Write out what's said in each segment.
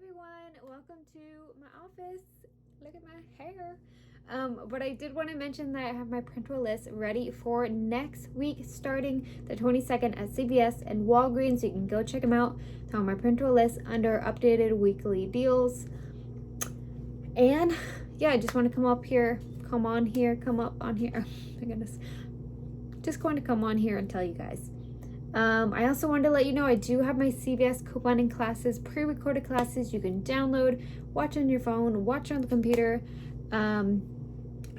everyone, welcome to my office. Look at my hair. But I did want to mention that I have my printable list ready for next week, starting the 22nd at CVS and Walgreens. You can go check them out. It's on my printable list under updated weekly deals. And yeah, I just want to come up here, come on here, come up on here. Oh my goodness. Just going to come on here and tell you guys. I also wanted to let you know I do have my CVS couponing classes, pre-recorded classes you can download, watch on your phone, watch on the computer.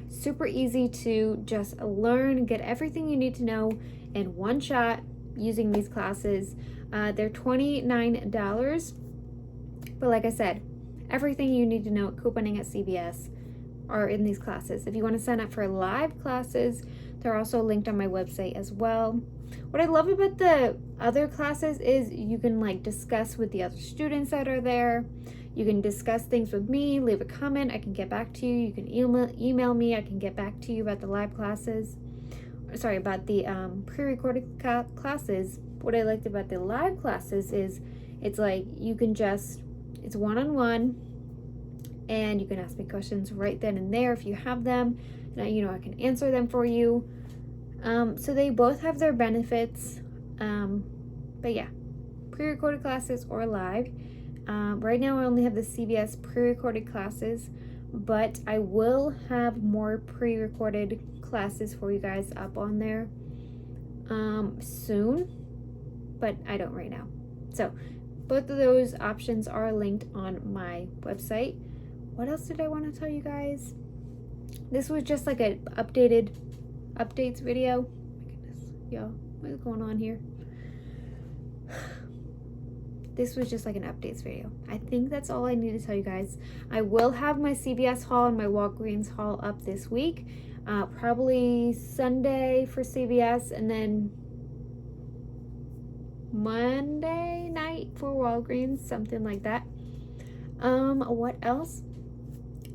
Super easy to just learn, get everything you need to know in one shot using these classes. They're $29, but like I said, everything you need to know at couponing at CVS are in these classes. If you want to sign up for live classes, they're also linked on my website as well. What I love about the other classes is you can like discuss with the other students that are there. You can discuss things with me, leave a comment, I can get back to you. You can email me, I can get back to you about the live classes. Sorry, about the pre-recorded classes. What I liked about the live classes is it's like you can just, it's one-on-one, and you can ask me questions right then and there if you have them. And I can answer them for you. So they both have their benefits. But yeah, pre-recorded classes or live. Right now I only have the CVS pre-recorded classes, but I will have more pre-recorded classes for you guys up on there soon, but I don't right now. So both of those options are linked on my website. What else did I want to tell you guys? This was just like an updates video. Oh my goodness, yo, what is going on here? This was just like an updates video. I think that's all I need to tell you guys. I will have my CVS haul and my Walgreens haul up this week. Probably Sunday for CVS and then Monday night for Walgreens, something like that. What else?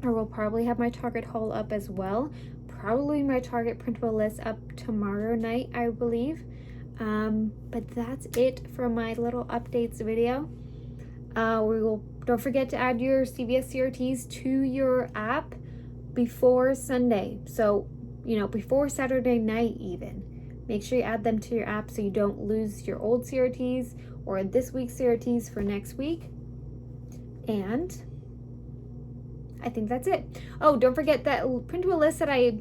I will probably have my Target haul up as well. Probably my Target printable list up tomorrow night, I believe. But that's it for my little updates video. Don't forget to add your CVS CRTs to your app before Sunday. So, before Saturday night even. Make sure you add them to your app so you don't lose your old CRTs or this week's CRTs for next week. And I think that's it. Oh, don't forget that printable list that I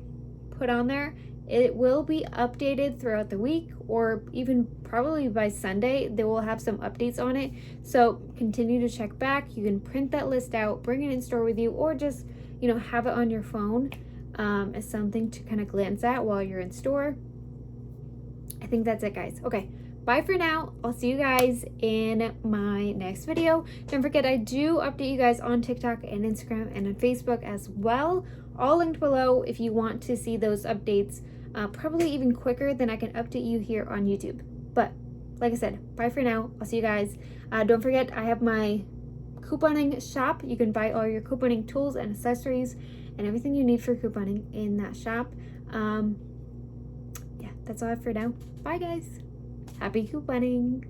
put on there. It will be updated throughout the week, or even probably by Sunday, they will have some updates on it. So continue to check back. You can print that list out, bring it in store with you, or just, have it on your phone as something to kind of glance at while you're in store. I think that's it, guys. Okay, bye for now. I'll see you guys in my next video. Don't forget, I do update you guys on TikTok and Instagram and on Facebook as well. All linked below if you want to see those updates. Probably even quicker than I can update you here on YouTube. But like I said, bye for now. I'll see you guys. Don't forget, I have my couponing shop. You can buy all your couponing tools and accessories and everything you need for couponing in that shop. Yeah, that's all I have for now. Bye guys. Happy couponing.